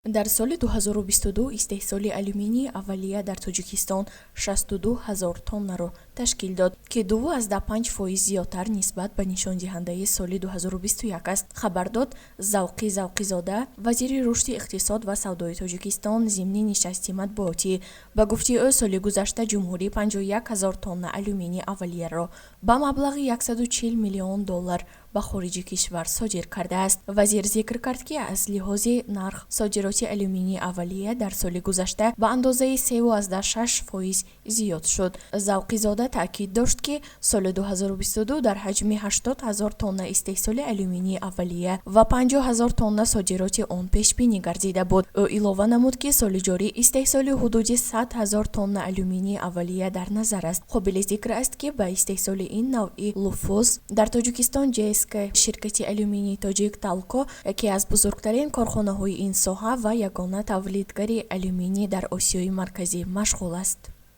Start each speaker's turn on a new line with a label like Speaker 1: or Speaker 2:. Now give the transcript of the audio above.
Speaker 1: дар соли 2022 истеҳсоли алюминии аввалия дар Тоҷикистон 62 000 тоннаро ташкил дод, ки 2,5% зиёдтар нисбат ба нишондиҳандаи соли 2021 аст. Хабар дод Завқи Завқизода, вазири рушди иқтисод ва савдои Тоҷикистон зимни нишасти матбуотӣ. Ба гуфти ӯ, соли гузашта ҷумҳурӣ 51 000 тонна алюминии аввалияро ба маблағи $140 миллион ба хориҷи кишвар содир кардааст. Вазир зикр кард, ки аз лиҳози нарх содироти алюминии аввалия дар соли гузашта ба андозаи 3,6% зиёд шуд. Завқизода таъкид дошт, ки соли 2022 дар ҳаҷми 80 000 тонна истеҳсоли алюминии аввалия ва 50 000 тонна содироти он пешбинӣ гардида буд. Ӯ илова намуд, ки соли ҷорӣ истеҳсоли ҳудуди 100 000 тонна алюминии аввалия дар назар аст. Қобили зикр аст, ки ба истеҳсоли ин навъи луфус дар Тоҷикистон ширкати алюминии тоҷик Талко, яке аз бузургтарин корхонаҳои ин соҳа ва ягона тавлидгари алюминий дар Осиёи марказӣ машғул аст.